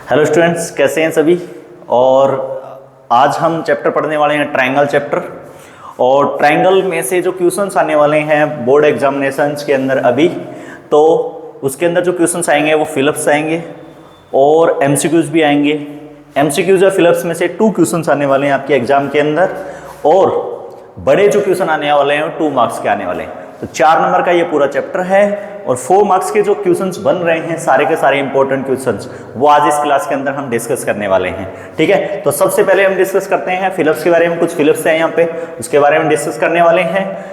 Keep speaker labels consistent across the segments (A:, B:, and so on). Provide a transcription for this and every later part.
A: Hello students, कैसे हैं सभी। और आज हम चैप्टर पढ़ने वाले हैं ट्रायंगल चैप्टर। और ट्रायंगल में से जो क्वेश्चंस आने वाले हैं बोर्ड एग्जामिनेशंस के अंदर अभी, तो उसके अंदर जो क्वेश्चंस आएंगे वो फिलिप्स आएंगे और एमसीक्यूज भी आएंगे। एमसीक्यूज और फिलिप्स में से 2 क्वेश्चंस आने वाले हैं आपके एग्जाम के अंदर, और बड़े जो क्वेश्चन आने वाले हैं 2 मार्क्स के आने वाले हैं। तो 4 नंबर का ये पूरा चैप्टर है और 4 मार्क्स के जो क्वेश्चंस बन रहे हैं सारे के सारे इंपॉर्टेंट क्वेश्चंस वो आज इस क्लास के अंदर हम डिस्कस करने वाले हैं। ठीक है, तो सबसे पहले हम डिस्कस करते हैं फिलिप्स के बारे में। कुछ फिलिप्स है यहाँ पे, उसके बारे में डिस्कस करने वाले हैं।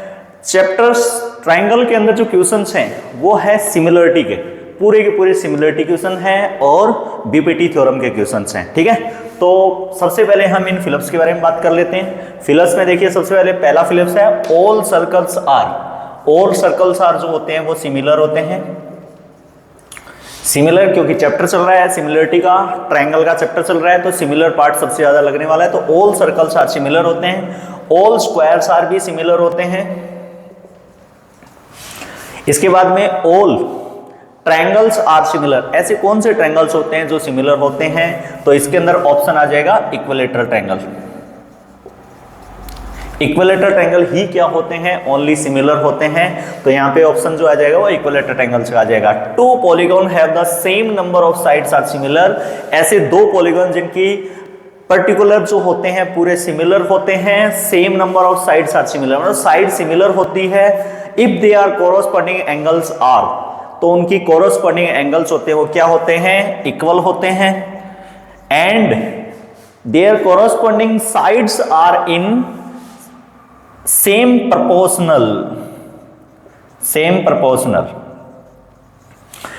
A: चैप्टर्स ट्राइंगल के अंदर जो क्वेश्चंस हैं वो है सिमिलरिटी के, पूरे के पूरे सिमिलरिटी क्वेश्चन हैं और बीपीटी थ्योरम के क्वेश्चंस हैं। ठीक है, तो सबसे पहले हम इन फिलिप्स के बारे में बात कर लेते हैं। फिलिप्स में देखिए सबसे पहले पहला फिलिप्स है all circles are. All circles are जो होते हैं वो सिमिलर होते हैं। सिमिलर क्योंकि चैप्टर चल रहा है सिमिलरिटी का, ट्रायंगल का चैप्टर चल रहा है, तो सिमिलर पार्ट सबसे ज्यादा लगने वाला है। तो ऑल सर्कल्स आर सिमिलर होते हैं। ऑल स्क्वायर्स आर भी सिमिलर होते हैं। इसके बाद में ऑल ट्रायंगल्स आर सिमिलर। ऐसे कौन से ट्रायंगल्स होते हैं जो सिमिलर होते हैं? तो इसके अंदर ऑप्शन आ जाएगा इक्विलेटरल ट्रायंगल। इक्विलेटरल ट्रायंगल ही क्या होते हैं? ओनली सिमिलर होते हैं। तो यहाँ पे ऑप्शन जो आ जाएगा वो इक्विलेटरल ट्रायंगल से आ जाएगा। 2 polygon have the same number of sides are similar. ऐसे 2 पॉलीगॉन जिनकी पर्टिकुलर जो होते हैं पूरे सिमिलर होते हैं, same number of sides are similar, मतलब साइड सिमिलर होती है। If they are corresponding angles are, तो उनकी कोरोस्पोंडिंग एंगल्स होते हैं वो क्या होते हैं? इक्वल होते हैं। And their corresponding sides are in same proportional.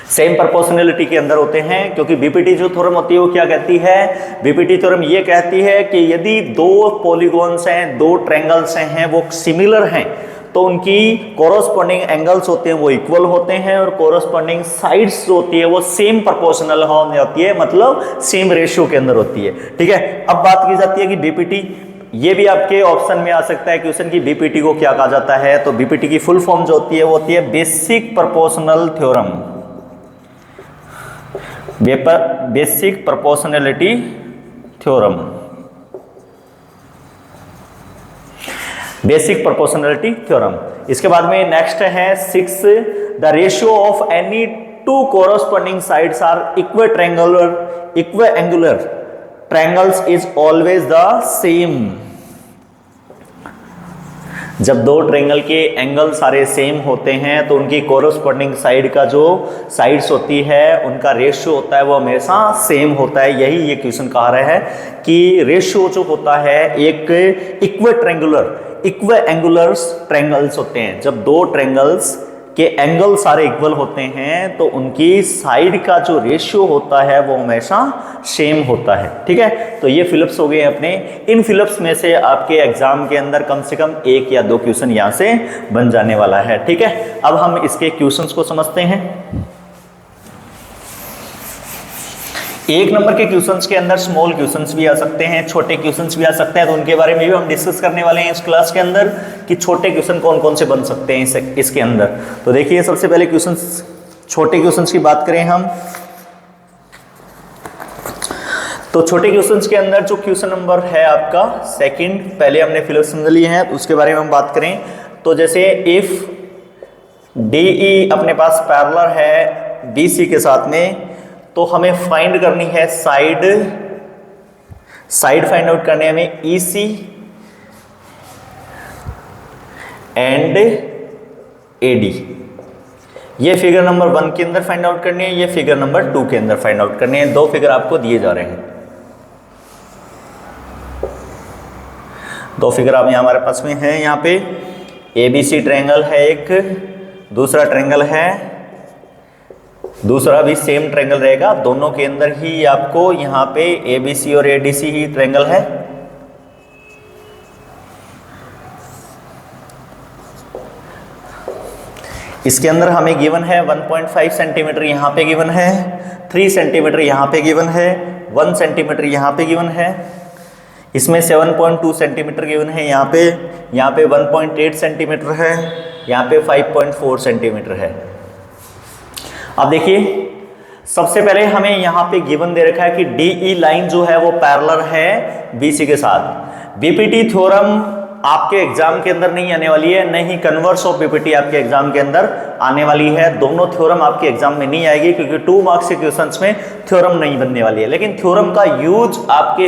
A: Same proportionality के अंदर होते हैं, क्योंकि बीपीटी जो थ्योरम होती है वो क्या कहती है? बीपीटी थ्योरम ये कहती है कि यदि 2 पॉलीगॉन्स हैं, 2 ट्रायंगल्स हैं, वो सिमिलर हैं, तो उनकी कोरोस्पोंडिंग एंगल्स होते हैं वो इक्वल होते हैं और कोरोस्पोंडिंग साइड्स जो होती है वो सेम प्रोपोर्शनल होती है, मतलब सेम रेशियो के अंदर होती है। ठीक है, अब बात की जाती है कि बीपीटी, ये भी आपके ऑप्शन में आ सकता है क्वेश्चन की बीपीटी को क्या कहा जाता है। तो बीपीटी की फुल फॉर्म जो होती है वो होती है basic proportional theorem, basic proportionality theorem, basic proportionality theorem. इसके बाद में नेक्स्ट है 6, the ratio of any 2 corresponding sides are equiangular triangles is always the same. जब 2 ट्रायंगल के एंगल सारे सेम होते हैं तो उनकी कोरोस्पोंडिंग साइड का जो साइड्स होती है उनका रेशियो होता है वो हमेशा सेम होता है। यही ये क्वेश्चन कह रहा है कि रेशियो जो होता है एक इक्विएंगुलर ट्रायंगल्स होते हैं। जब 2 ट्रायंगल्स के एंगल सारे इक्वल होते हैं तो उनकी साइड का जो रेशियो होता है वो हमेशा सेम होता है। ठीक है, तो ये फिलिप्स हो गए अपने। इन फिलिप्स में से आपके एग्जाम के अंदर कम से कम 1 या 2 क्वेश्चन यहाँ से बन जाने वाला है। ठीक है, अब हम इसके क्वेश्चंस को समझते हैं। 1 नंबर के क्वेश्चंस के अंदर स्मॉल क्वेश्चंस भी आ सकते हैं, छोटे क्वेश्चंस भी आ सकते हैं, तो उनके बारे में भी हम डिस्कस करने वाले हैं इस क्लास के अंदर कि छोटे क्वेश्चन कौन कौन से बन सकते हैं इसके अंदर। तो देखिए सबसे पहले क्वेश्चंस, छोटे क्वेश्चंस की बात करें हम, तो छोटे क्वेश्चंस के अंदर जो क्वेश्चन नंबर है आपका 2, पहले हमने फिलिप्स समझ लिए हैं, उसके बारे में हम बात करें। तो जैसे इफ DE अपने पास पैरेलल है BC के साथ में, तो हमें फाइंड करनी है साइड फाइंड आउट करने हमें EC एंड AD। ये फिगर नंबर 1 के अंदर फाइंड आउट करनी है, ये फिगर नंबर 2 के अंदर फाइंड आउट करनी है। 2 फिगर आपको दिए जा रहे हैं, 2 फिगर आप हमारे पास में है। यहाँ पे ABC ट्रायंगल है एक, दूसरा ट्रायंगल है, दूसरा भी सेम ट्रायंगल रहेगा। दोनों के अंदर ही आपको यहाँ पे ABC और ADC ही ट्रायंगल है। इसके अंदर हमें गिवन है 1.5 सेंटीमीटर यहाँ पे गिवन है, 3 सेंटीमीटर यहाँ पे गिवन है, 1 सेंटीमीटर यहाँ पे गिवन है, इसमें 7.2 सेंटीमीटर गिवन है, यहाँ पे 1.8 सेंटीमीटर है, यहाँ पे 5.4 सेंटीमीटर है। अब देखिए सबसे पहले हमें यहाँ पे गिवन दे रखा है कि DE लाइन जो है वो पैरेलल है BC के साथ। बीपीटी थ्योरम आपके एग्जाम के अंदर नहीं आने वाली है, नहीं कन्वर्स ऑफ बीपीटी आपके एग्जाम के अंदर आने वाली है। दोनों थ्योरम आपके एग्जाम में नहीं आएगी क्योंकि 2 मार्क्स के क्वेश्चंस में थ्योरम नहीं बनने वाली है, लेकिन थ्योरम का यूज आपके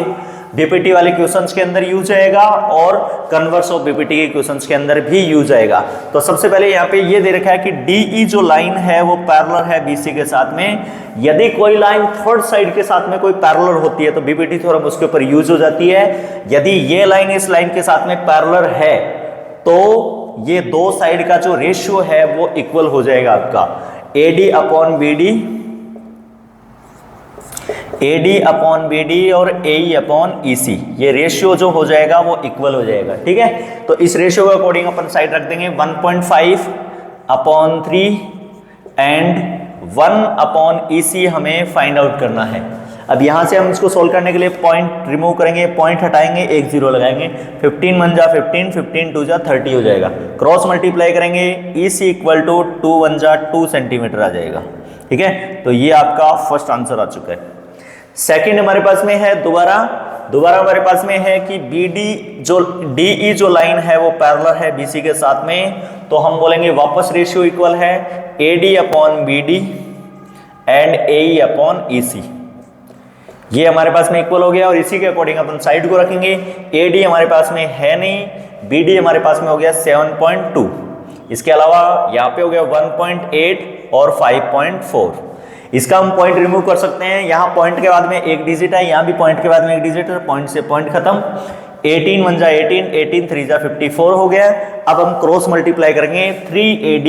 A: बीपीटी वाले क्वेश्चंस के अंदर यूज आएगा और कन्वर्स ऑफ बीपीटी के क्वेश्चंस के अंदर भी यूज आएगा। तो सबसे पहले यहाँ पे ये दे रखा है कि DE जो लाइन है वो पैरेलल है BC के साथ में। यदि कोई लाइन थर्ड साइड के साथ में कोई पैरेलल होती है तो बीपीटी थ्योरम उसके ऊपर यूज हो जाती है। यदि ये लाइन इस लाइन के साथ में पैरेलल है तो ये दो साइड का जो रेशियो है वो इक्वल हो जाएगा आपका AD अपॉन BD और AE अपॉन EC, ये रेशियो जो हो जाएगा वो इक्वल हो जाएगा। ठीक है, तो इस रेशियो के अकॉर्डिंग अपन साइड रख देंगे 1.5 अपॉन 3 एंड 1 अपॉन EC हमें फाइंड आउट करना है। अब यहाँ से हम इसको सोल्व करने के लिए पॉइंट रिमूव करेंगे, पॉइंट हटाएंगे, एक जीरो लगाएंगे, 15 1 जा 15, 15 2 जा 30 हो जाएगा। क्रॉस मल्टीप्लाई करेंगे, EC इक्वल टू 2 1 जा 2 सेंटीमीटर आ जाएगा। ठीक है, तो ये आपका फर्स्ट आंसर आ चुका है। सेकंड हमारे पास में है दोबारा हमारे पास में है कि DE जो लाइन है वो पैरेलल है BC के साथ में, तो हम बोलेंगे वापस रेशियो इक्वल है AD upon BD and AE upon EC। ये हमारे पास में इक्वल हो गया और इसी के अकॉर्डिंग अपन साइड को रखेंगे। AD हमारे पास में है नहीं, BD हमारे पास में हो गया 7.2, इसके अलावा यहाँ पे हो गया 1.8 और 5.4। इसका हम पॉइंट रिमूव कर सकते हैं, यहाँ पॉइंट के बाद में एक डिजिट है, यहाँ भी पॉइंट के बाद में एक डिजिट है, पॉइंट से पॉइंट खत्म। 18 1 जा 18, 18 3 जा 54 हो गया। अब हम क्रॉस मल्टीप्लाई करेंगे, 3AD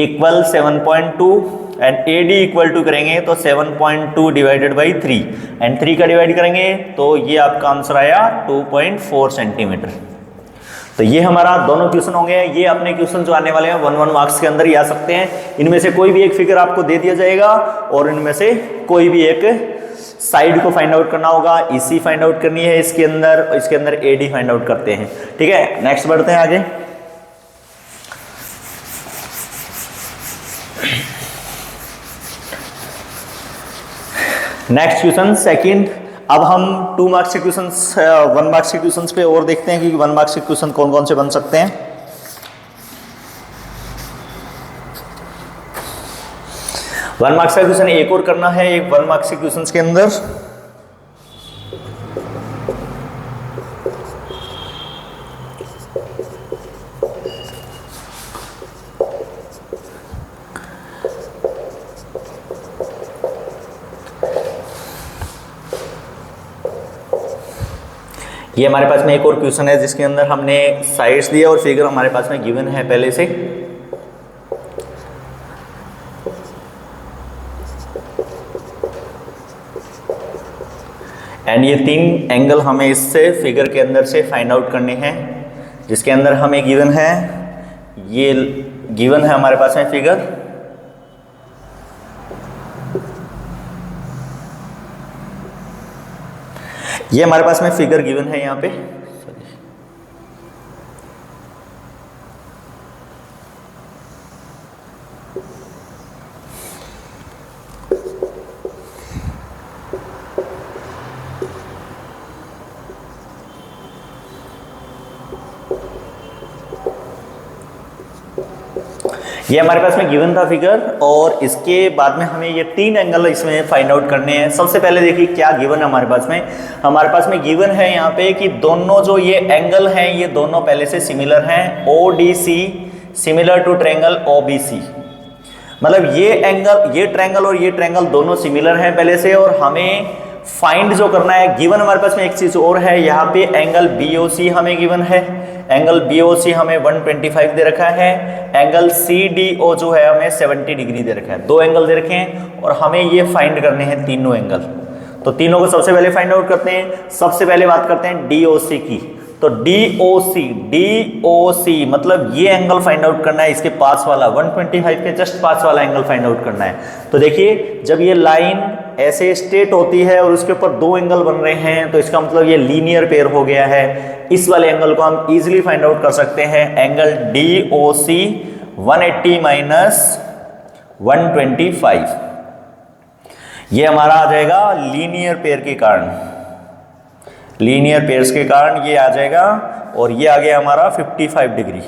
A: equal 7.2 and AD equal to करेंगे तो 7.2 डिवाइडेड बाई 3 एंड 3 का डिवाइड करेंगे तो ये आपका आंसर आया 2.4 सेंटीमीटर। तो ये हमारा दोनों क्वेश्चन हो गए। ये अपने क्वेश्चन जो आने वाले हैं 1 मार्क्स के अंदर ही आ सकते हैं। इनमें से कोई भी एक फिगर आपको दे दिया जाएगा और इनमें से कोई भी एक साइड को फाइंड आउट करना होगा। EC फाइंड आउट करनी है इसके अंदर AD फाइंड आउट करते हैं। ठीक है, नेक्स्ट बढ़ते हैं आगे। Next question second. अब हम 2 मार्क्स के क्वेश्चन 1 मार्क्स के क्वेश्चन पे और देखते हैं कि 1 मार्क्स के क्वेश्चन कौन कौन से बन सकते हैं। वन मार्क्स का क्वेश्चन एक और करना है एक 1 मार्क्स के क्वेश्चन के अंदर। ये हमारे पास में एक और क्वेश्चन है जिसके अंदर हमने साइड्स दिया और फिगर हमारे पास में गिवन है पहले से। एंड ये 3 एंगल हमें इससे फिगर के अंदर से फाइंड आउट करने हैं, जिसके अंदर हमें गिवन है, ये गिवन है हमारे पास में फिगर। ये हमारे पास में फिगर गिवन है यहाँ पे। ये हमारे पास में गिवन था फिगर और इसके बाद में हमें ये 3 एंगल इसमें फाइंड आउट करने हैं। सबसे पहले देखिए क्या गिवन है हमारे पास में गिवन है यहाँ पे कि दोनों जो ये एंगल हैं ये दोनों पहले से सिमिलर हैं। ODC similar to triangle OBC, मतलब ये एंगल, ये ट्रायंगल और ये ट्रायंगल दोनों सिमिलर हैं पहले से। और हमें फाइंड जो करना है, गिवन हमारे पास में एक चीज और है, यहाँ पे एंगल BOC हमें गिवन है। एंगल BOC हमें 125 दे रखा है। एंगल CDO जो है हमें 70 डिग्री दे रखा है। 2 एंगल दे रखे हैं और हमें ये फाइंड करने हैं तीनों एंगल। तो तीनों को सबसे पहले फाइंड आउट करते हैं। सबसे पहले बात करते हैं DOC की। तो DOC मतलब ये एंगल फाइंड आउट करना है, इसके पास वाला 125 के जस्ट पास वाला एंगल फाइंड आउट करना है। तो देखिए जब ये लाइन ऐसे स्ट्रेट होती है और उसके ऊपर 2 एंगल बन रहे हैं तो इसका मतलब ये लीनियर पेयर हो गया है। इस वाले एंगल को हम इजीली फाइंड आउट कर सकते हैं। एंगल DOC 180 माइनस 125, ये हमारा आ जाएगा लीनियर पेयर के कारण, लीनियर पेयर्स के कारण ये आ जाएगा, और ये आ गया हमारा 55 डिग्री।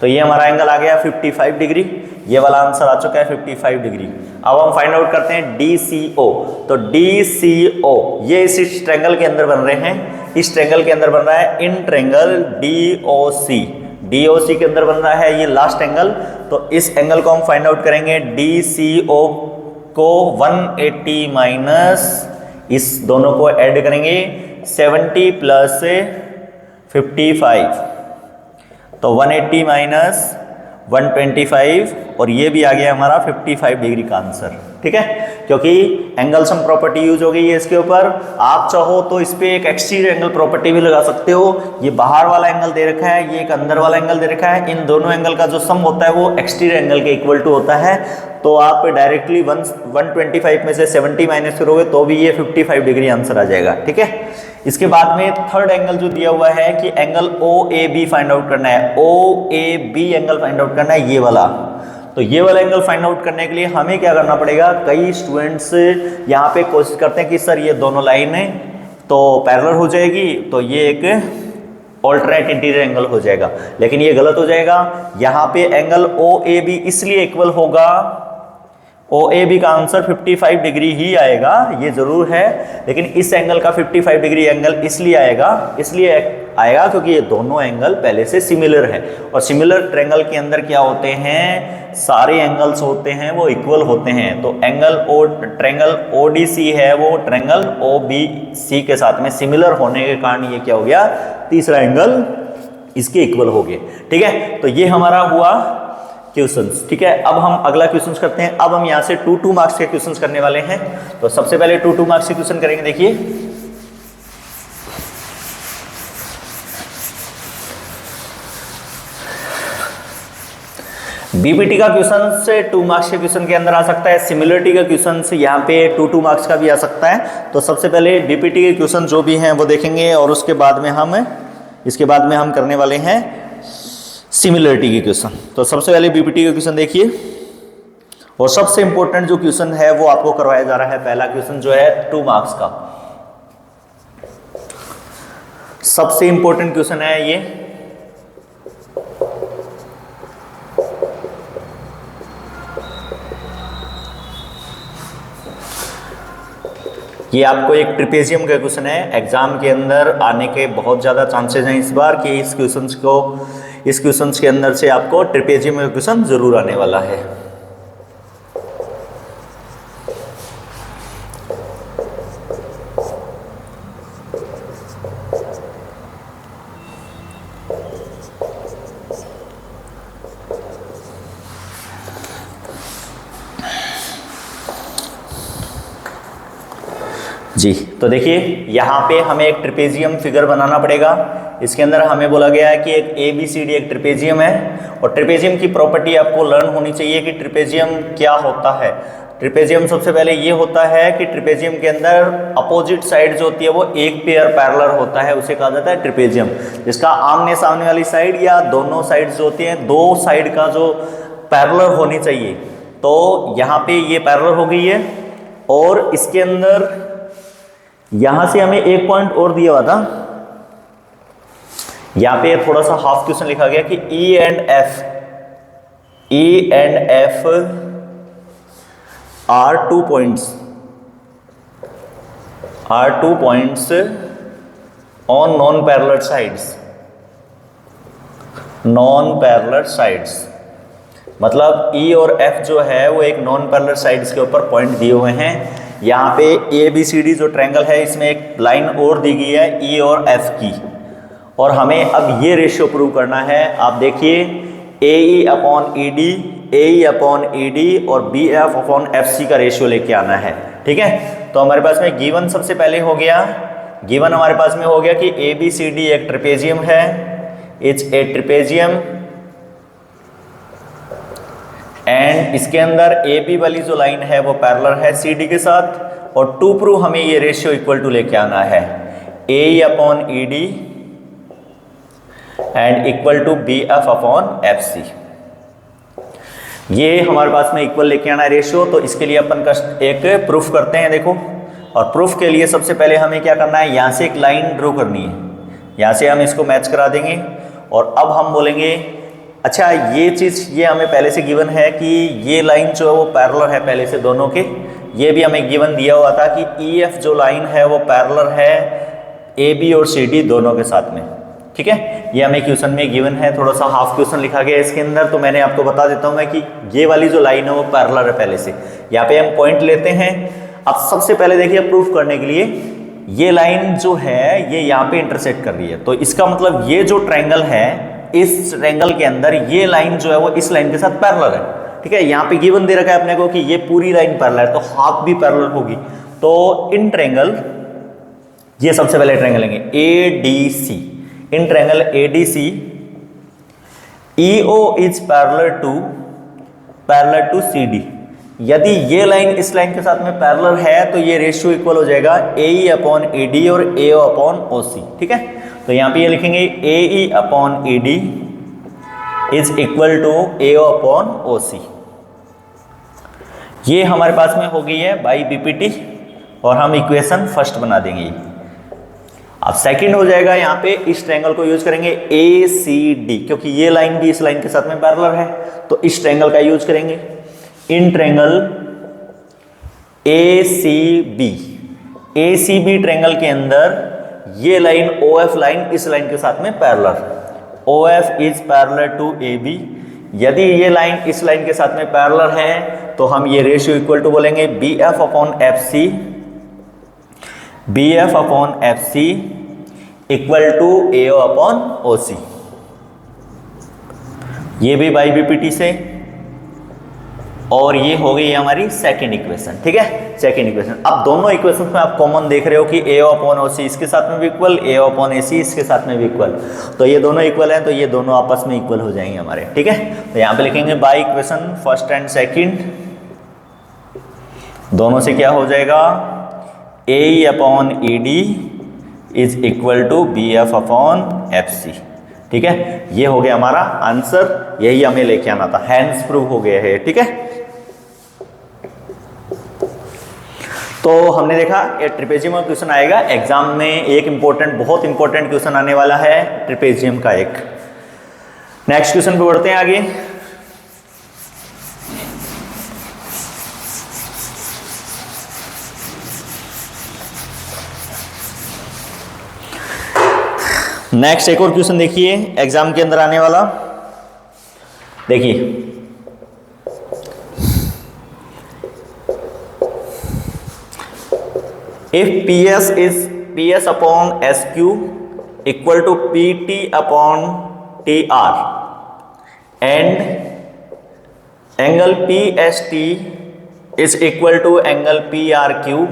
A: तो ये हमारा एंगल आ गया 55 डिग्री, ये वाला आंसर आ चुका है 55 डिग्री। अब हम फाइंड आउट करते हैं DCO। तो DCO ये इस ट्रायंगल के अंदर बन रहे हैं, इस ट्रायंगल के अंदर बन रहा है इन ट्रायंगल DOC, DOC के अंदर बन रहा है ये लास्ट एंगल। तो इस एंगल को हम फाइंड आउट करेंगे, DCO को 180 माइनस इस दोनों को ऐड करेंगे 70 प्लस 55, तो 180 माइनस 125, और ये भी आ गया हमारा 55 डिग्री का आंसर। ठीक है, क्योंकि एंगल सम प्रॉपर्टी यूज हो गई है इसके ऊपर। आप चाहो तो इस पे एक एक्सटीरियर एंगल प्रॉपर्टी भी लगा सकते हो। ये बाहर वाला एंगल दे रखा है, ये एक अंदर वाला एंगल दे रखा है, इन दोनों एंगल का जो सम होता है वो एक्सटीरियर एंगल के इक्वल टू होता है। तो आप डायरेक्टली 125 में से 70 माइनस करोगे तो भी ये 55 डिग्री आंसर आ जाएगा। ठीक है, इसके बाद में थर्ड एंगल जो दिया हुआ है कि एंगल OAB फाइंड आउट करना है, OAB एंगल फाइंड आउट करना है, ये वाला। तो ये वाला एंगल फाइंड आउट करने के लिए हमें क्या करना पड़ेगा, कई स्टूडेंट्स यहाँ पे कोशिश करते हैं कि सर ये दोनों लाइनें तो पैरेलल हो जाएगी, तो ये एक ऑल्टरनेट इंटीरियर एंगल हो जाएगा, लेकिन ये गलत हो जाएगा। यहाँ पे एंगल OAB इसलिए इक्वल होगा, OAB का आंसर 55 डिग्री ही आएगा, ये जरूर है, लेकिन इस एंगल का 55 डिग्री एंगल इसलिए आएगा क्योंकि ये दोनों एंगल पहले से सिमिलर है, और सिमिलर ट्रायंगल के अंदर क्या होते हैं, सारे एंगल्स होते हैं वो इक्वल होते हैं। तो ट्रायंगल ODC है वो ट्रायंगल OBC के साथ में सिमिलर होने के कारण ये क्या हो गया, तीसरा एंगल इसके इक्वल हो गए। ठीक है, तो ये हमारा हुआ क्वेश्चंस। ठीक है, अब हम अगला क्वेश्चंस करते हैं। अब हम यहाँ से 2 मार्क्स के क्वेश्चंस करने वाले हैं। तो सबसे पहले 2 मार्क्स के क्वेश्चन करेंगे। देखिए, बीपीटी का क्वेश्चन से 2 मार्क्स के क्वेश्चन के अंदर आ सकता है, सिमिलरिटी का क्वेश्चन से यहाँ पे 2 मार्क्स का भी आ सकता है। तो सबसे पहले बीपीटी के क्वेश्चन जो भी हैं वो देखेंगे, और उसके बाद में हम करने वाले हैं सिमिलरिटी के क्वेश्चन। तो सबसे पहले बीपीटी का क्वेश्चन देखिए, और सबसे इंपॉर्टेंट जो क्वेश्चन है वो आपको करवाया जा रहा है। पहला क्वेश्चन जो है 2 मार्क्स का सबसे इंपॉर्टेंट क्वेश्चन है ये आपको एक ट्रिपेजियम का क्वेश्चन है। एग्जाम के अंदर आने के बहुत ज़्यादा चांसेस हैं इस बार कि इस क्वेश्चंस के अंदर से आपको ट्रिपेजियम का क्वेश्चन जरूर आने वाला है। जी, तो देखिए यहाँ पे हमें एक ट्रिपेजियम फिगर बनाना पड़ेगा। इसके अंदर हमें बोला गया है कि एक ABCD एक ट्रिपेजियम है, और ट्रिपेजियम की प्रॉपर्टी आपको लर्न होनी चाहिए कि ट्रिपेजियम क्या होता है। ट्रिपेजियम सबसे पहले ये होता है कि ट्रिपेजियम के अंदर अपोजिट साइड जो होती है वो एक पेयर पैरेलल होता है, उसे कहा जाता है ट्रिपेजियम। जिसका आमने सामने वाली साइड या दोनों साइड जो होती हैं, 2 साइड का जो पैरेलल होनी चाहिए, तो यहाँ पे ये पैरेलल हो गई है। और इसके अंदर यहां से हमें एक पॉइंट और दिया हुआ था, यहां पे थोड़ा सा हाफ क्वेश्चन लिखा गया कि E and F are 2 points on non-parallel sides। मतलब E और F जो है वो एक नॉन पैरेलल साइड्स के ऊपर पॉइंट दिए हुए हैं। यहाँ पे ABCD जो ट्रायंगल है इसमें एक लाइन और दी गई है E और F की, और हमें अब ये रेशियो प्रूव करना है। आप देखिए AE अपॉन ED और BF अपॉन FC का रेशियो लेके आना है। ठीक है, तो हमारे पास में गिवन सबसे पहले हो गया, गिवन हमारे पास में हो गया कि ABCD एक ट्रिपेजियम है, इट्स ए ट्रिपेजियम, एंड इसके अंदर AB वाली जो लाइन है वो पैरेलल है CD के साथ, और टू प्रूव हमें ये रेशियो इक्वल टू लेके आना है AE upon ED and equal to BF upon FC। ये हमारे पास में इक्वल लेके आना है रेशियो, तो इसके लिए अपन का एक प्रूफ करते हैं। देखो, और प्रूफ के लिए सबसे पहले हमें क्या करना है, यहाँ से एक लाइन ड्रॉ करनी है, यहाँ से हम इसको मैच करा देंगे। और अब हम बोलेंगे अच्छा ये चीज़ ये हमें पहले से गिवन है कि ये लाइन जो है वो पैरेलल है पहले से दोनों के, ये भी हमें गिवन दिया हुआ था कि EF जो लाइन है वो पैरेलल है AB और CD दोनों के साथ में। ठीक है, ये हमें क्वेश्चन में गिवन है, थोड़ा सा हाफ क्वेश्चन लिखा गया है इसके अंदर, तो मैंने आपको बता देता हूँ मैं कि ये वाली जो लाइन है वो पैरेलल है पहले से। यहाँ पे हम पॉइंट लेते हैं। अब सबसे पहले देखिए प्रूफ करने के लिए ये लाइन जो है ये यहाँ पे इंटरसेक्ट कर रही है, तो इसका मतलब ये जो ट्रायंगल है इस ट्रायंगल के अंदर ये लाइन जो है वो इस लाइन के साथ पैरेलल है। ठीक है, यहाँ पे गिवन दे रखा है अपने को कि ये पूरी लाइन पैरेलल है, तो हाफ भी पैरेलल होगी। तो इन ट्रायंगल, ये सबसे पहले ट्रायंगल लेंगे ADC, in triangle ADC EO is parallel to CD। यदि ये लाइन इस लाइन के साथ में पैरेलल है तो ये रेशियो इक्वल हो जाएगा AE अपॉन AD और AO अपॉन OC। ठीक है, तो यहाँ पे ये लिखेंगे AE upon AD is equal to AO upon OC। ये हमारे पास में हो गई है बाई BPT, और हम इक्वेशन फर्स्ट बना देंगे। अब सेकंड हो जाएगा, यहाँ पे इस ट्रायंगल को यूज करेंगे ACD, क्योंकि ये लाइन भी इस लाइन के साथ में पैरेलल है, तो इस ट्रायंगल का यूज करेंगे। इन ट्रायंगल ACB ट्रायंगल के अंदर ये लाइन OF लाइन इस लाइन के साथ में parallel, OF is parallel to AB। यदि ये लाइन इस लाइन के साथ में पैरेलल है तो हम ये रेशियो इक्वल टू बोलेंगे BF upon FC equal to AO upon OC। ये भी बाई BPT से, और ये हो गई हमारी सेकंड इक्वेशन। ठीक है, सेकंड इक्वेशन। अब दोनों इक्वेशन में आप कॉमन देख रहे हो कि AO अपॉन OC इसके साथ में भी इक्वल, AO अपॉन AC इसके साथ में भी इक्वल, तो ये दोनों इक्वल हैं, तो ये दोनों आपस में इक्वल हो जाएंगे हमारे। ठीक है, तो यहाँ पे लिखेंगे by equation first and second, दोनों से क्या हो जाएगा AE upon ED is equal to BF upon FC। ठीक है, ये हो गया हमारा आंसर, यही हमें लेके आना था, हैंड्स प्रूव हो गया है। ठीक है, तो हमने देखा ये ट्रिपेजियम का क्वेश्चन आएगा एग्जाम में, एक इंपॉर्टेंट बहुत इंपॉर्टेंट क्वेश्चन आने वाला है ट्रिपेजियम का एक। नेक्स्ट क्वेश्चन पे बढ़ते हैं आगे। नेक्स्ट एक और क्वेश्चन देखिए एग्जाम के अंदर आने वाला, देखिए if PS upon SQ equal to PT upon TR and angle PST is equal to angle PRQ,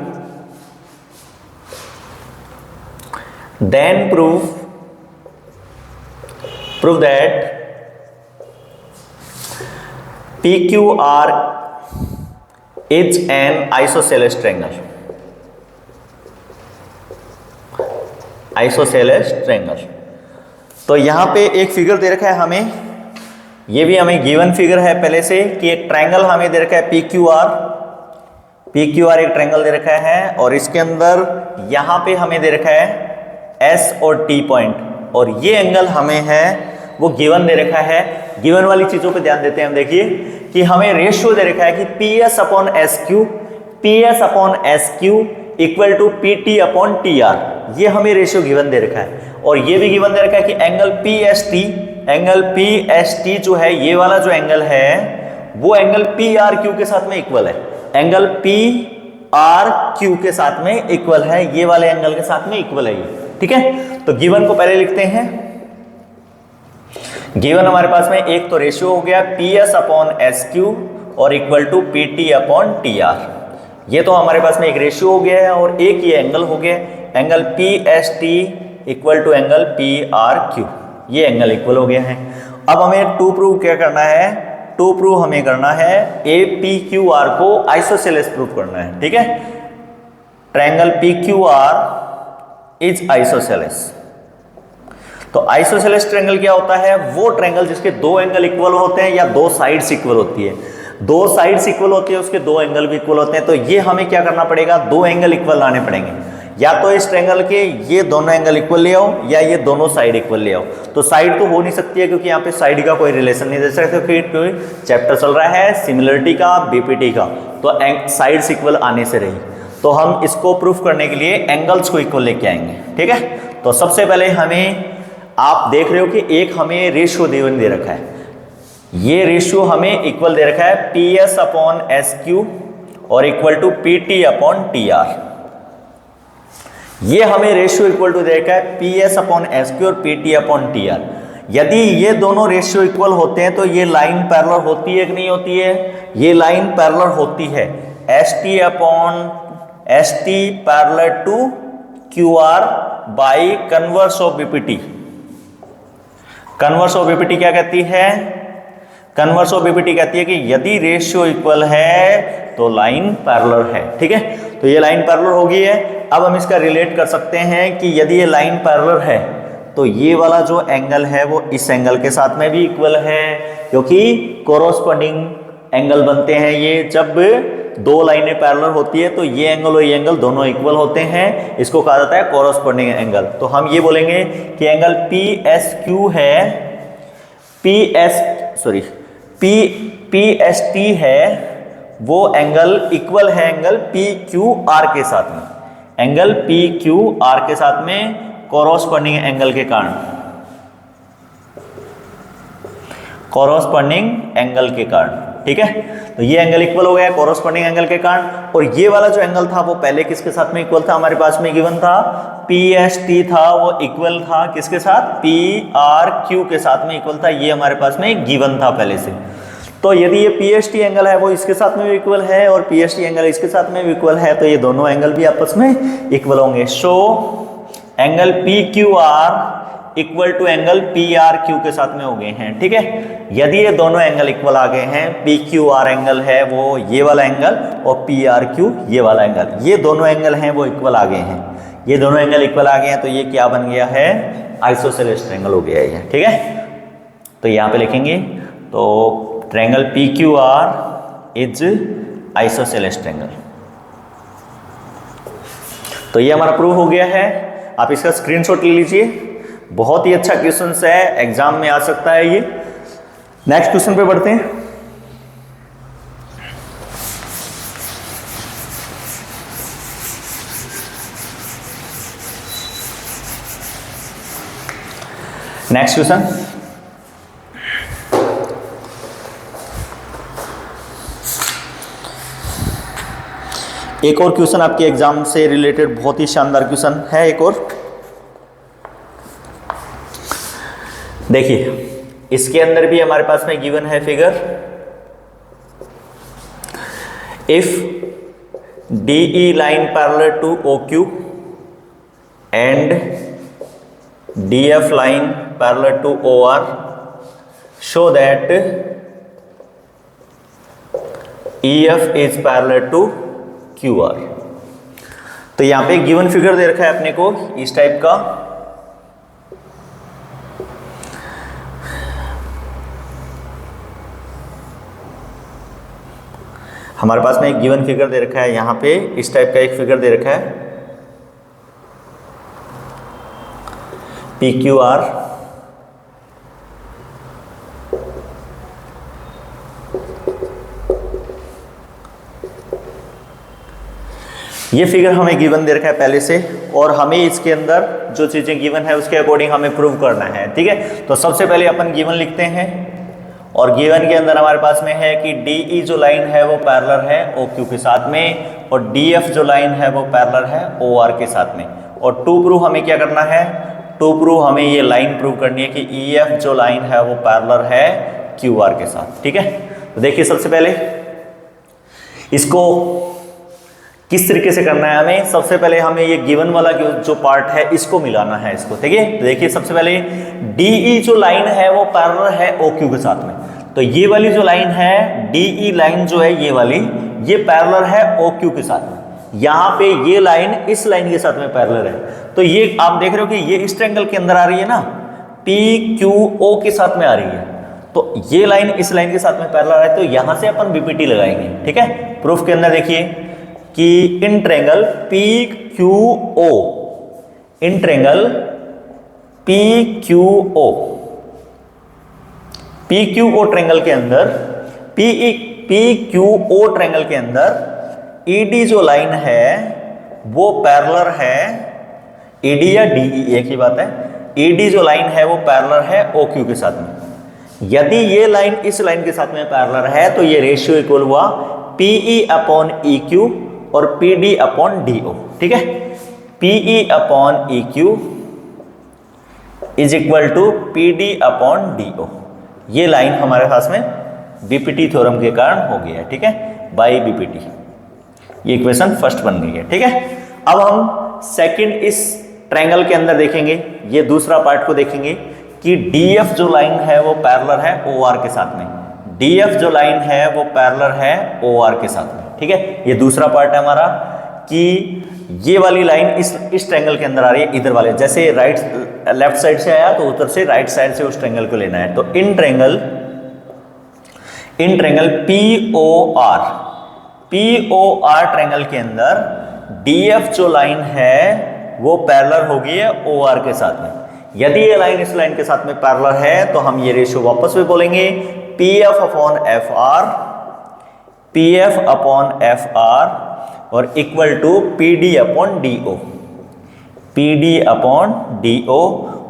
A: then prove that PQR is an isosceles triangle। Isosceles triangle. तो यहाँ पे एक फिगर दे रखा है हमें, ये भी हमें गिवन फिगर है पहले से कि एक ट्रायंगल हमें दे रखा है PQR एक ट्रायंगल दे रखा है, और इसके अंदर यहाँ पे हमें दे रखा है S और T पॉइंट, और ये एंगल हमें है वो गिवन दे रखा है। गिवन वाली चीजों पे ध्यान देते हैं हम, देखिए कि हमें रेशियो दे रखा है कि PS upon SQ equal to PT upon TR, ये हमें रेशियो गिवन दे रखा है। और ये भी गिवन दे रखा है कि एंगल PST जो है, ये वाला जो एंगल है वो एंगल PRQ के साथ में इक्वल है, एंगल PRQ के साथ में इक्वल है, ये वाले एंगल के साथ में इक्वल है ये। ठीक है, तो गिवन को पहले लिखते हैं। गिवन हमारे पास में एक तो रेशियो हो गया PS अपॉन SQ और equal to PT upon TR, ये तो हमारे पास में एक रेशियो हो गया है, और एक ये एंगल हो गया angle PST equal to angle PRQ, ये एंगल इक्वल हो गया है। अब हमें टू प्रूव क्या करना है, टू प्रूव हमें करना है APQR को आइसोसेलेस प्रूव करना है। ठीक है, ट्रायंगल PQR इज आइसोसेलेस। तो आइसोसेलेस ट्रायंगल क्या होता है? वो ट्रायंगल जिसके दो एंगल इक्वल होते हैं या दो साइड्स इक्वल होती है। दो साइड्स इक्वल होती है, उसके दो एंगल भी इक्वल होते हैं। तो ये हमें क्या करना पड़ेगा? दो एंगल इक्वल लाने पड़ेंगे। या तो इस ट्रायंगल के ये दोनों एंगल इक्वल ले आओ या ये दोनों साइड इक्वल ले आओ। तो साइड तो हो नहीं सकती है क्योंकि यहाँ पे साइड का कोई रिलेशन नहीं दे सकते, क्योंकि चैप्टर चल रहा है सिमिलरिटी का, बीपीटी का, तो साइड्स इक्वल आने से रही। तो हम इसको प्रूफ करने के लिए एंगल्स को इक्वल लेके आएंगे। ठीक है, तो सबसे पहले हमें, आप देख रहे हो कि एक हमें रेशियो दे रखा है। ये रेशियो हमें इक्वल दे रखा है PS अपॉन SQ और equal to PT upon TR। ये हमें रेशियो इक्वल टू दे रखा है PS अपॉन SQ और PT अपॉन TR। यदि ये दोनों रेशियो इक्वल होते हैं तो ये लाइन पैरेलल होती है कि नहीं होती है? ये लाइन पैरेलल होती है। ST upon ST parallel to QR by converse of BPT। Converse of BPT क्या कहती है? कन्वर्स ऑफ BPT कहती है कि यदि रेशियो इक्वल है तो लाइन पैरेलल है। ठीक है, तो ये लाइन पैरेलल हो गई है। अब हम इसका रिलेट कर सकते हैं कि यदि ये लाइन पैरेलल है तो ये वाला जो एंगल है वो इस एंगल के साथ में भी इक्वल है, क्योंकि कोरोस्पोंडिंग एंगल बनते हैं ये जब दो लाइनें पैरेलल होती है। तो ये एंगल और ये एंगल दोनों इक्वल होते हैं, इसको कहा जाता है कोरोस्पोंडिंग एंगल। तो हम ये बोलेंगे कि एंगल PSQ है, PST है, वो एंगल इक्वल है एंगल PQR के साथ में। एंगल PQR के साथ में कोरोस्पोंडिंग एंगल के कारण, कोरोस्पोंडिंग एंगल के कारण। ठीक है, तो ये एंगल इक्वल हो गया कोरोस्पोंडिंग एंगल के कारण। और ये वाला जो एंगल था वो पहले किसके साथ में इक्वल था? हमारे पास में गिवन था PST था, वो इक्वल था किसके साथ? PRQ के साथ में इक्वल था। ये हमारे पास में गिवन था पहले से। तो यदि ये PST एंगल है वो इसके साथ में भी इक्वल है और PST एंगल इसके साथ में भी इक्वल है, तो ये दोनों एंगल भी आपस में इक्वल होंगे। So angle PQR equal to angle PRQ के साथ में हो गए हैं। ठीक है, यदि ये दोनों एंगल इक्वल आ गए हैं, PQR एंगल है वो ये वाला एंगल और PRQ ये वाला एंगल, ये दोनों एंगल हैं वो इक्वल आ गए हैं, ये दोनों एंगल इक्वल आ गए हैं, तो ये क्या बन गया है? आइसोसेलेस ट्रायंगल हो गया है। ठीक है, तो यहाँ पे लिखेंगे तो triangle PQR is isosceles triangle. तो ये हमारा प्रूव हो गया है। आप इसका स्क्रीनशॉट ले लीजिए, बहुत ही अच्छा क्वेश्चन है, एग्जाम में आ सकता है ये। नेक्स्ट क्वेश्चन पे बढ़ते हैं। नेक्स्ट क्वेश्चन, एक और क्वेश्चन आपके एग्जाम से रिलेटेड बहुत ही शानदार क्वेश्चन है। एक और देखिए, इसके अंदर भी हमारे पास में गिवन है figure, if DE line parallel to OQ and DF line parallel to OR show that EF is parallel to QR। तो यहां पे गिवन फिगर दे रखा है अपने को इस टाइप का, हमारे पास में एक गिवन फिगर दे रखा है, यहां पे इस टाइप का एक फिगर दे रखा है PQR, ये फिगर हमें गिवन दे रखा है पहले से, और हमें इसके अंदर जो चीजें गिवन है उसके अकॉर्डिंग हमें प्रूव करना है। ठीक है, तो सबसे पहले अपन गिवन लिखते हैं, और गिवन के अंदर हमारे पास में है कि DE जो लाइन है वो पैरेलल है OQ के साथ में, और DF जो लाइन है वो पैरेलल है OR के साथ में। और टू प्रूव हमें क्या करना है? टू प्रूव हमें ये लाइन प्रूव करनी है कि EF जो लाइन है वो पैरेलल है QR के साथ। ठीक है, तो देखिए सबसे पहले इसको किस तरीके से करना है हमें। सबसे पहले हमें ये गिवन वाला जो पार्ट है इसको मिलाना है इसको। ठीक है, तो देखिए सबसे पहले DE जो लाइन है वो पैरेलल है OQ के साथ में, तो ये वाली जो लाइन है DE लाइन जो है ये वाली, ये पैरेलल है OQ के साथ में। यहाँ पे ये लाइन इस लाइन के साथ में पैरेलल है, तो ये आप देख रहे हो कि ये इस ट्रायंगल के अंदर आ रही है ना, पी क्यू ओ के साथ में आ रही है, तो ये लाइन इस लाइन के साथ में पैरेलल है, तो यहां से अपन बीपीटी लगाएंगे। ठीक है, प्रूफ के अंदर देखिए कि in triangle P Q O, in triangle P Q O, P Q O triangle के अंदर, पी क्यू ओ ट्रायंगल के अंदर ईडी जो लाइन है वो पैरेलल है, ईडी या डीई एक ही बात है, ईडी जो लाइन है वो पैरेलल है ओ क्यू के साथ में। यदि ये लाइन इस लाइन के साथ में पैरेलल है तो ये रेशियो इक्वल हुआ पीई अपॉन ई क्यू और P D upon D O. ठीक है, PE upon E Q is equal to P D upon D O. ये लाइन हमारे पास में बीपीटी थ्योरम के कारण हो गया है। ठीक है, बाई बीपीटी, ये इक्वेशन फर्स्ट बन गई है। ठीक है, अब हम सेकंड इस ट्रायंगल के अंदर देखेंगे, ये दूसरा पार्ट को देखेंगे कि डीएफ जो लाइन है वो पैरेलल है ओआर के साथ में, डीएफ जो लाइन है वो पैरेलल है ओआर के साथ में। ठीक है, ये दूसरा पार्ट है हमारा कि ये वाली लाइन इस ट्रायंगल के अंदर आ रही है, इधर वाले जैसे लेफ्ट साइड से आया तो उधर से राइट साइड से उस ट्रायंगल को लेना है। तो इन ट्रायंगल पीओआर ट्रायंगल के अंदर डीएफ जो लाइन है वो पैरेलल होगी है ओआर के साथ में। यदि ये लाइन इस लाइन के साथ में पैरेलल है तो हम ये रेशियो वापस भी बोलेंगे PF upon F R, PF upon F R और equal to PD upon DO, PD upon DO,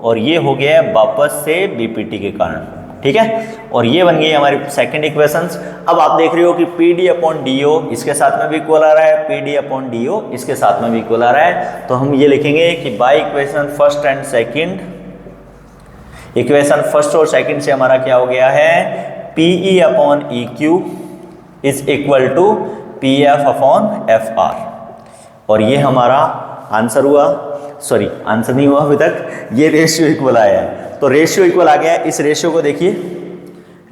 A: और ये हो गया वापस से बीपीटी के कारण। ठीक है, और ये बन गई हमारी सेकंड इक्वेशंस। अब आप देख रहे हो कि P D upon D O इसके साथ में भी इक्वल आ रहा है, P D upon D O इसके साथ में भी इक्वल आ रहा है। तो हम ये लिखेंगे कि by equation first and second, equation first और सेकंड से हमारा क्या हो गया है, PE upon E Q is equal to P F upon F R, और ये हमारा आंसर हुआ। सॉरी, आंसर नहीं हुआ अभी तक, ये रेशियो इक्वल आया है। तो रेशियो इक्वल आ गया, इस रेशियो को देखिए,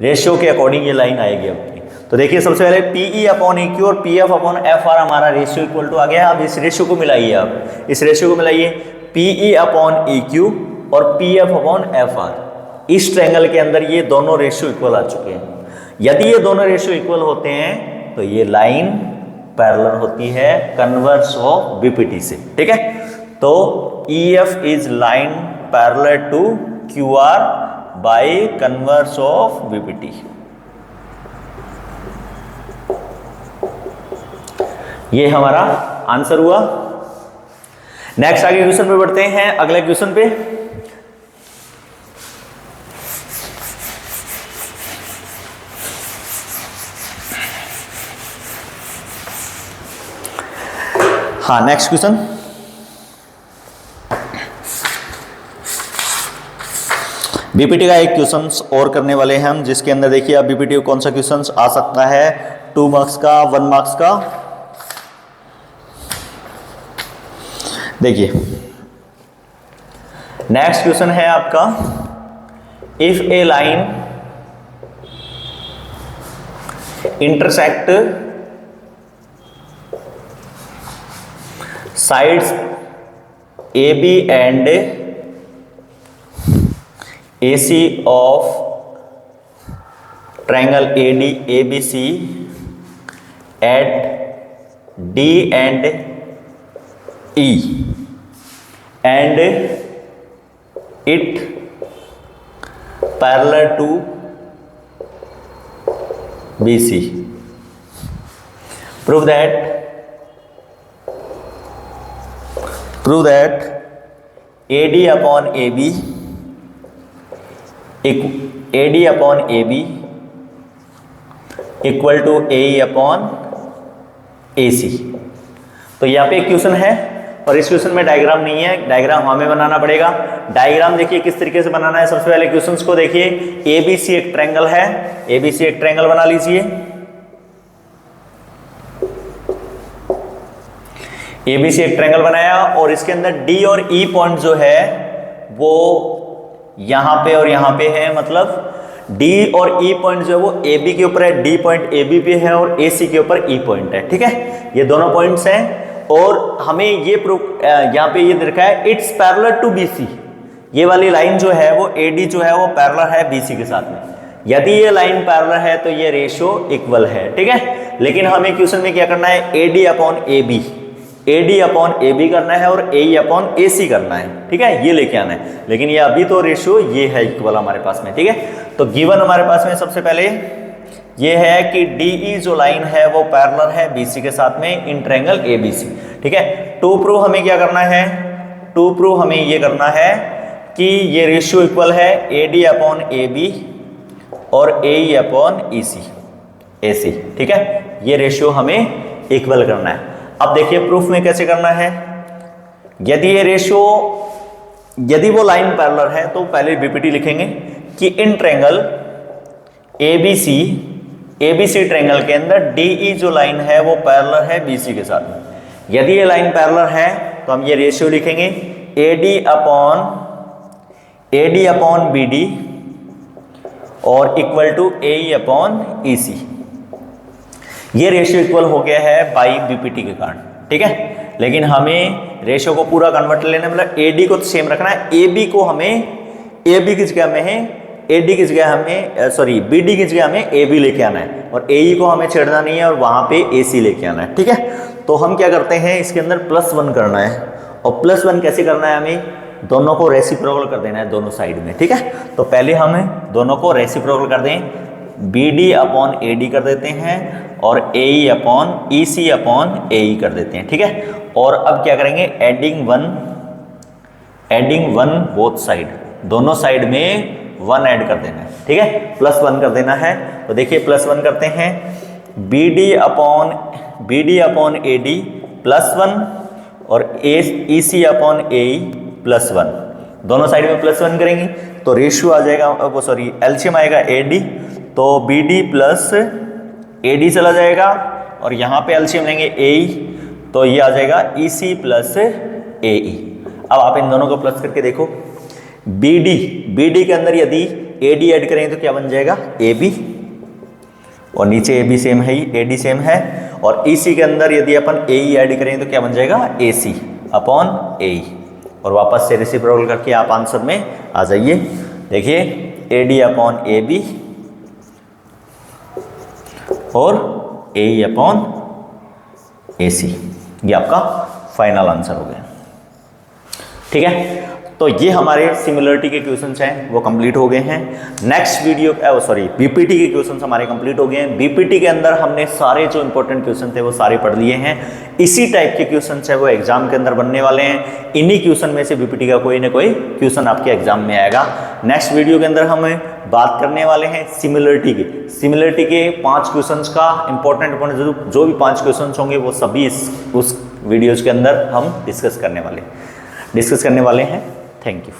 A: रेशियो के अकॉर्डिंग ये लाइन आएगी अपनी। तो देखिए सबसे पहले पीई अपॉन ई क्यू और P F upon F are हमारा रेशियो इक्वल टू आ गया। अब इस रेशियो को मिलाइए, आप इस रेशियो को मिलाइए, पीई अपॉन ई क्यू और P F upon F are, इस ट्रायंगल के अंदर ये दोनों रेशियो इक्वल आ चुके हैं। यदि ये दोनों रेशियो इक्वल होते हैं तो ये लाइन पैरेलल होती है कन्वर्स ऑफ बीपीटी से। ठीक है, तो EF is line parallel to QR by converse of BPT। ये हमारा आंसर हुआ। नेक्स्ट आगे क्वेश्चन पे बढ़ते हैं, अगले क्वेश्चन पे। हाँ, नेक्स्ट क्वेश्चन बीपीटी का एक क्वेश्चन और करने वाले हैं हम, जिसके अंदर देखिए आप बीपीटी को कौन सा क्वेश्चन आ सकता है, 2 मार्क्स का, 1 मार्क्स का। देखिए नेक्स्ट क्वेश्चन है आपका, if A line intersect sides AB and AC of triangle AD ABC at D and E and it parallel to BC. Prove that AD upon AB equal to AE upon AC। तो यहाँ पे एक question है और इस question में diagram नहीं है, डायग्राम हमें बनाना पड़ेगा। डायग्राम देखिए किस तरीके से बनाना है। सबसे पहले क्वेश्चंस को देखिए, ABC एक ट्रायंगल है, ABC एक ट्रायंगल बना लीजिए। ABC एक ट्रायंगल बनाया और इसके अंदर D और E पॉइंट जो है वो यहां पे और यहां पे है, मतलब D और E पॉइंट जो है वो AB के ऊपर है, D पॉइंट AB पे है और AC के ऊपर E पॉइंट है। ठीक है, ये दोनों पॉइंट्स हैं और हमें ये प्रूफ यहाँ पे ये दे रखा है इट्स पैरेलल टू BC, ये वाली लाइन जो है वो AD जो है वो पैरेलल है BC के साथ में। यदि ये लाइन पैरेलल है तो ये रेशियो इक्वल है, ठीक है। लेकिन हमें क्वेश्चन में क्या करना है, AD upon AB, AD upon AB करना है और AE अपॉन AC करना है, ठीक है, ये लेके आना है। लेकिन ये अभी तो रेशियो ये है इक्वल हमारे पास में, ठीक है। तो गिवन हमारे पास में सबसे पहले ये है कि DE जो लाइन है वो पैरेलल है BC के साथ में इन ट्रायंगल ABC, ठीक है। टू प्रूव हमें क्या करना है, टू प्रूव हमें ये करना है कि ये रेशियो इक्वल है AD अपॉन AB और AE अपॉन AC, ठीक है। ये रेशियो हमें इक्वल करना है। अब देखिए प्रूफ में कैसे करना है। यदि ये रेशियो, यदि वो लाइन पैरेलल है तो पहले BPT लिखेंगे कि इन ट्रायंगल ABC ट्रायंगल के अंदर DE जो लाइन है वो पैरेलल है BC के साथ में। यदि ये लाइन पैरेलल है तो हम ये रेशियो लिखेंगे AD अपॉन BD और equal to AE upon EC। ये रेशियो इक्वल हो गया है बाई BPT के कारण, ठीक है। लेकिन हमें रेशियो को पूरा कन्वर्ट लेना, मतलब AD को तो सेम रखना है, AB को हमें AB की जगह में है AD की जगह हमें सॉरी BD की जगह हमें AB लेके आना है और AE को हमें छेड़ना नहीं है और वहां पे AC लेके आना है, ठीक है। तो हम क्या करते हैं, इसके अंदर +1 करना है और +1 कैसे करना है, हमें दोनों को रेसिप्रोकल कर देना है दोनों साइड में, ठीक है। तो पहले हम दोनों को रेसिप्रोकल कर दें, BD अपॉन AD कर देते हैं और AE upon EC upon AE कर देते हैं, ठीक है। और अब क्या करेंगे, एडिंग वन बोथ साइड, दोनों साइड में 1 ऐड कर देना है, ठीक है, +1 कर देना है। तो देखिए +1 करते हैं, BD अपॉन AD +1 और EC अपॉन AE +1, दोनों साइड में +1 करेंगे तो रेशियो आ जाएगा, वो सॉरी एलसीएम आएगा AD, तो BD प्लस AD चला जाएगा और यहाँ पे एलसीएम लेंगे AE, तो ये आ जाएगा EC प्लस AE। अब आप इन दोनों को प्लस करके देखो, BD के अंदर यदि AD ऐड करेंगे तो क्या बन जाएगा, AB, और नीचे AB सेम है ही, AD सेम है, और EC के अंदर यदि अपन AE ऐड करेंगे तो क्या बन जाएगा, AC अपॉन AE, और वापस से रेसिप्रोकल करके आप आंसर में आ जाइए। देखिए AD अपॉन AB और AE अपॉन AC, ये आपका फाइनल आंसर हो गया, ठीक है। तो ये हमारे सिमिलरिटी के क्वेश्चंस हैं वो कंप्लीट हो गए हैं। नेक्स्ट वीडियो बीपीटी के क्वेश्चंस हमारे कंप्लीट हो गए हैं। बीपीटी के अंदर हमने सारे जो इंपॉर्टेंट क्वेश्चन थे वो सारे पढ़ लिए हैं। इसी टाइप के क्वेश्चंस है वो एग्जाम के अंदर बनने वाले हैं। इन्हीं क्वेश्चन में से बीपीटी का कोई ना कोई क्वेश्चन आपके एग्जाम में आएगा। नेक्स्ट वीडियो के अंदर हम बात करने वाले हैं सिमिलरिटी के 5 क्वेश्चंस का इंपॉर्टेंट जो भी 5 क्वेश्चंस होंगे वो सभी उस वीडियोज के अंदर हम डिस्कस करने वाले हैं। Thank you.